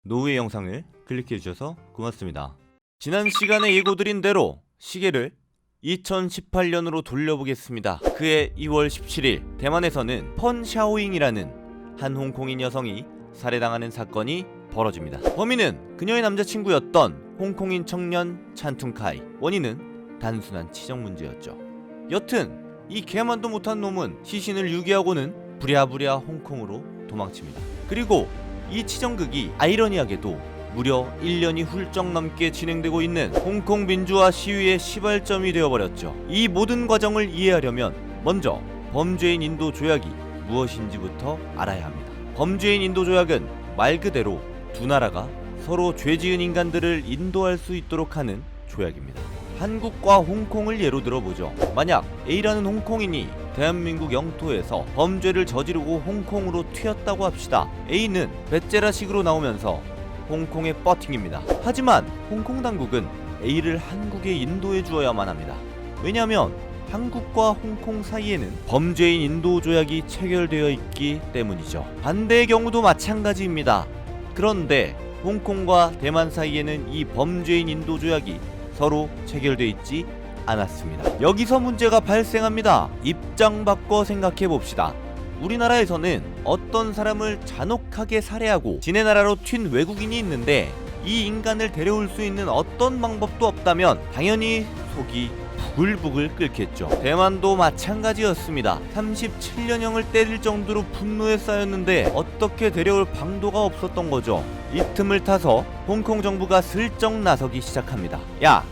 노후의 영상을 클릭해주셔서 고맙습니다. 지난 시간에 예고드린 대로 시계를 2018년으로 돌려보겠습니다. 그해 2월 17일 대만에서는 펀 샤오잉이라는 한 홍콩인 여성이 살해당하는 사건이 벌어집니다. 범인은 그녀의 남자친구였던 홍콩인 청년 찬퉁카이. 원인은 단순한 치정 문제였죠. 여튼 이 개만도 못한 놈은 시신을 유기하고는 부랴부랴 홍콩으로 도망칩니다. 그리고 이 치정극이 아이러니하게도 무려 1년이 훌쩍 넘게 진행되고 있는 홍콩 민주화 시위의 시발점이 되어버렸죠. 이 모든 과정을 이해하려면 먼저 범죄인 인도 조약이 무엇인지부터 알아야 합니다. 범죄인 인도 조약은 말 그대로 두 나라가 서로 죄 지은 인간들을 인도할 수 있도록 하는 조약입니다. 한국과 홍콩을 예로 들어보죠. 만약 A라는 홍콩인이 대한민국 영토에서 범죄를 저지르고 홍콩으로 튀었다고 합시다. A는 배째라식으로 나오면서 홍콩에 버팅입니다. 하지만 홍콩 당국은 A를 한국에 인도해 주어야만 합니다. 왜냐하면 한국과 홍콩 사이에는 범죄인 인도 조약이 체결되어 있기 때문이죠. 반대의 경우도 마찬가지입니다. 그런데 홍콩과 대만 사이에는 이 범죄인 인도 조약이 서로 체결되어 있지 않았습니다. 여기서 문제가 발생합니다. 입장 바꿔 생각해 봅시다. 우리나라에서는 어떤 사람을 잔혹하게 살해하고 지네 나라로 튄 외국인이 있는데 이 인간을 데려올 수 있는 어떤 방법도 없다면 당연히 속이 부글부글 끓겠죠. 대만도 마찬가지였습니다. 37년형을 때릴 정도로 분노에 쌓였는데 어떻게 데려올 방도가 없었던 거죠. 이 틈을 타서 홍콩 정부가 슬쩍 나서기 시작합니다. 야,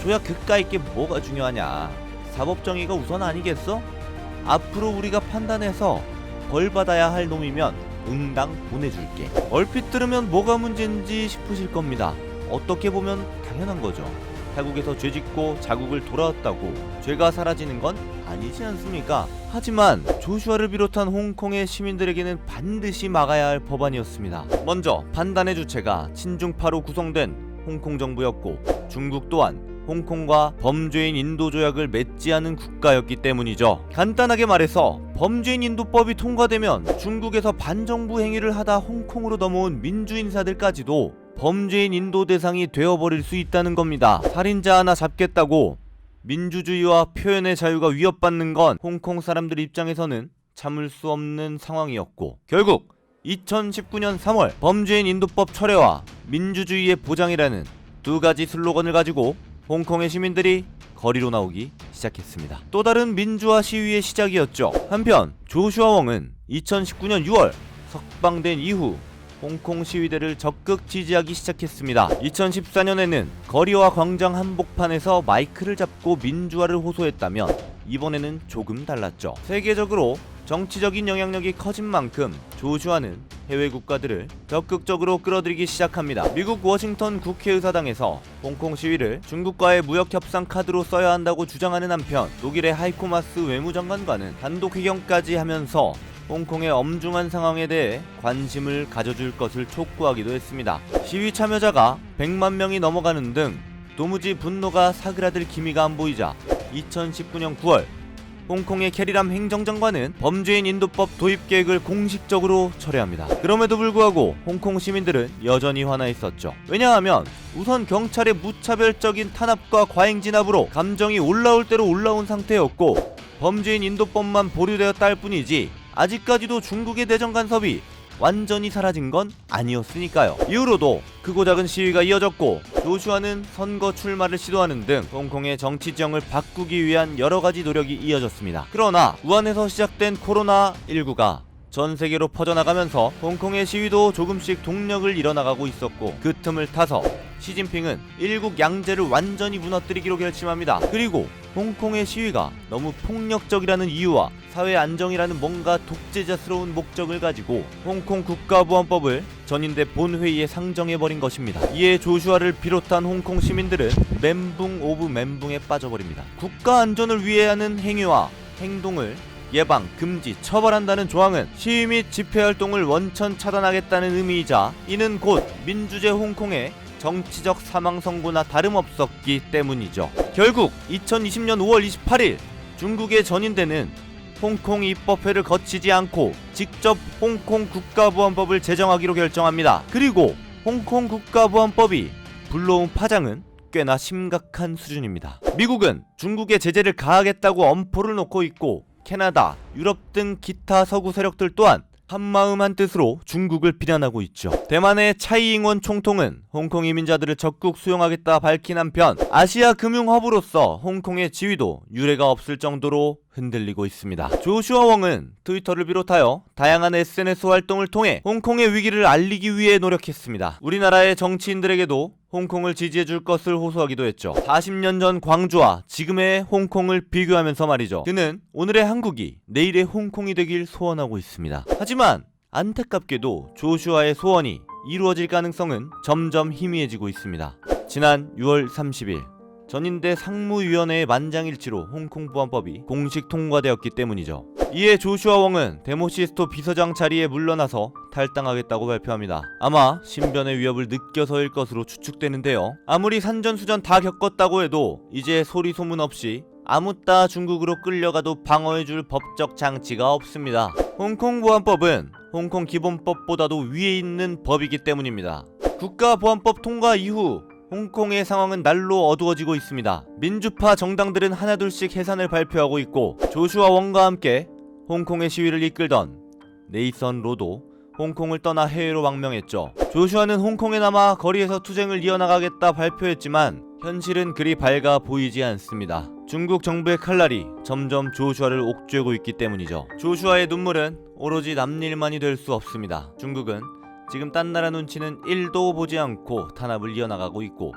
조약 그까이 게 뭐가 중요하냐. 사법정의가 우선 아니겠어? 앞으로 우리가 판단해서 벌 받아야 할 놈이면 응당 보내줄게. 얼핏 들으면 뭐가 문제인지 싶으실 겁니다. 어떻게 보면 당연한 거죠. 타국에서 죄짓고 자국을 돌아왔다고 죄가 사라지는 건 아니지 않습니까? 하지만 조슈아를 비롯한 홍콩의 시민들에게는 반드시 막아야 할 법안이었습니다. 먼저 판단의 주체가 친중파로 구성된 홍콩 정부였고 중국 또한 홍콩과 범죄인 인도 조약을 맺지 않은 국가였기 때문이죠. 간단하게 말해서 범죄인 인도법이 통과되면 중국에서 반정부 행위를 하다 홍콩으로 넘어온 민주인사들까지도 범죄인 인도 대상이 되어버릴 수 있다는 겁니다. 살인자 하나 잡겠다고 민주주의와 표현의 자유가 위협받는 건 홍콩 사람들 입장에서는 참을 수 없는 상황이었고 결국 2019년 3월 범죄인 인도법 철회와 민주주의의 보장이라는 두 가지 슬로건을 가지고 홍콩의 시민들이 거리로 나오기 시작했습니다. 또 다른 민주화 시위의 시작이었죠. 한편 조슈아 웡은 2019년 6월 석방된 이후 홍콩 시위대를 적극 지지하기 시작했습니다. 2014년에는 거리와 광장 한복판에서 마이크를 잡고 민주화를 호소했다면 이번에는 조금 달랐죠. 세계적으로 정치적인 영향력이 커진 만큼 조슈아는 해외 국가들을 적극적으로 끌어들이기 시작합니다. 미국 워싱턴 국회의사당에서 홍콩 시위를 중국과의 무역 협상 카드로 써야 한다고 주장하는 한편 독일의 하이코 마스 외무장관과는 단독 회견까지 하면서 홍콩의 엄중한 상황에 대해 관심을 가져줄 것을 촉구하기도 했습니다. 시위 참여자가 100만 명이 넘어가는 등 도무지 분노가 사그라들 기미가 안 보이자 2019년 9월 홍콩의 캐리람 행정장관은 범죄인 인도법 도입 계획을 공식적으로 철회합니다. 그럼에도 불구하고 홍콩 시민들은 여전히 화나 있었죠. 왜냐하면 우선 경찰의 무차별적인 탄압과 과잉 진압으로 감정이 올라올 대로 올라온 상태였고 범죄인 인도법만 보류되었다 할 뿐이지 아직까지도 중국의 내정 간섭이 완전히 사라진 건 아니었으니까요. 이후로도 크고 작은 시위가 이어졌고 조슈아는 선거 출마를 시도하는 등 홍콩의 정치 지형을 바꾸기 위한 여러가지 노력이 이어졌습니다. 그러나 우한에서 시작된 코로나19가 전 세계로 퍼져나가면서 홍콩의 시위도 조금씩 동력을 잃어나가고 있었고 그 틈을 타서 시진핑은 일국 양제를 완전히 무너뜨리기로 결심합니다. 그리고 홍콩의 시위가 너무 폭력적이라는 이유와 사회 안정이라는 뭔가 독재자스러운 목적을 가지고 홍콩 국가보안법을 전인대 본회의에 상정해버린 것입니다. 이에 조슈아를 비롯한 홍콩 시민들은 멘붕 오브 멘붕에 빠져버립니다. 국가 안전을 위해 하는 행위와 행동을 예방, 금지, 처벌한다는 조항은 시위 및 집회활동을 원천 차단하겠다는 의미이자 이는 곧 민주제 홍콩의 정치적 사망 선고나 다름없었기 때문이죠. 결국 2020년 5월 28일 중국의 전인대는 홍콩 입법회를 거치지 않고 직접 홍콩 국가보안법을 제정하기로 결정합니다. 그리고 홍콩 국가보안법이 불러온 파장은 꽤나 심각한 수준입니다. 미국은 중국의 제재를 가하겠다고 엄포를 놓고 있고 캐나다, 유럽 등 기타 서구 세력들 또한 한마음 한뜻으로 중국을 비난하고 있죠. 대만의 차이잉원 총통은 홍콩 이민자들을 적극 수용하겠다 밝힌 한편 아시아 금융 허브로서 홍콩의 지위도 유례가 없을 정도로 흔들리고 있습니다. 조슈아 웡은 트위터를 비롯하여 다양한 SNS 활동을 통해 홍콩의 위기를 알리기 위해 노력했습니다. 우리나라의 정치인들에게도 홍콩을 지지해줄 것을 호소하기도 했죠. 40년 전 광주와 지금의 홍콩을 비교하면서 말이죠. 그는 오늘의 한국이 내일의 홍콩이 되길 소원하고 있습니다. 하지만 안타깝게도 조슈아의 소원이 이루어질 가능성은 점점 희미해지고 있습니다. 지난 6월 30일 전인대 상무위원회의 만장일치로 홍콩 보안법이 공식 통과되었기 때문이죠. 이에 조슈아 웡은 데모시스토 비서장 자리에 물러나서 탈당하겠다고 발표합니다. 아마 신변의 위협을 느껴서일 것으로 추측되는데요. 아무리 산전수전 다 겪었다고 해도 이제 소리 소문 없이 아무따 중국으로 끌려가도 방어해줄 법적 장치가 없습니다. 홍콩 보안법은 홍콩 기본법보다도 위에 있는 법이기 때문입니다. 국가보안법 통과 이후 홍콩의 상황은 날로 어두워지고 있습니다. 민주파 정당들은 하나둘씩 해산을 발표하고 있고 조슈아 웡과 함께 홍콩의 시위를 이끌던 네이선 로도 홍콩을 떠나 해외로 망명했죠. 조슈아는 홍콩에 남아 거리에서 투쟁을 이어나가겠다 발표했지만 현실은 그리 밝아 보이지 않습니다. 중국 정부의 칼날이 점점 조슈아를 옥죄고 있기 때문이죠. 조슈아의 눈물은 오로지 남일만이 될 수 없습니다. 중국은 지금 딴 나라 눈치는 1도 보지 않고 탄압을 이어나가고 있고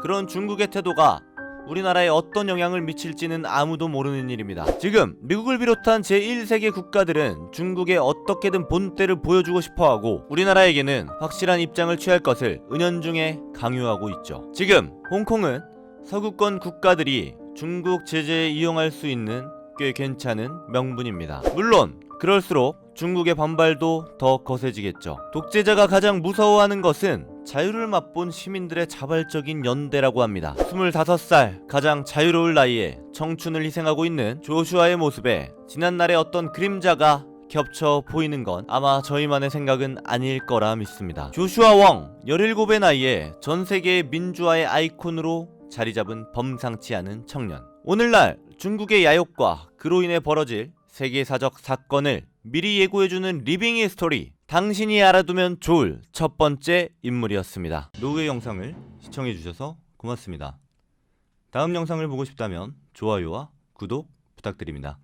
그런 중국의 태도가 우리나라에 어떤 영향을 미칠지는 아무도 모르는 일입니다. 지금 미국을 비롯한 제1세계 국가들은 중국에 어떻게든 본때를 보여주고 싶어하고 우리나라에게는 확실한 입장을 취할 것을 은연중에 강요하고 있죠. 지금 홍콩은 서구권 국가들이 중국 제재에 이용할 수 있는 꽤 괜찮은 명분입니다. 물론 그럴수록 중국의 반발도 더 거세지겠죠. 독재자가 가장 무서워하는 것은 자유를 맛본 시민들의 자발적인 연대라고 합니다. 25살 가장 자유로울 나이에 청춘을 희생하고 있는 조슈아의 모습에 지난날의 어떤 그림자가 겹쳐 보이는 건 아마 저희만의 생각은 아닐 거라 믿습니다. 조슈아 웡 17의 나이에 전 세계의 민주화의 아이콘으로 자리잡은 범상치 않은 청년. 오늘날 중국의 야욕과 그로 인해 벌어질 세계사적 사건을 미리 예고해주는 리빙의 스토리, 당신이 알아두면 좋을 첫 번째 인물이었습니다. 노후의 영상을 시청해주셔서 고맙습니다. 다음 영상을 보고 싶다면 좋아요와 구독 부탁드립니다.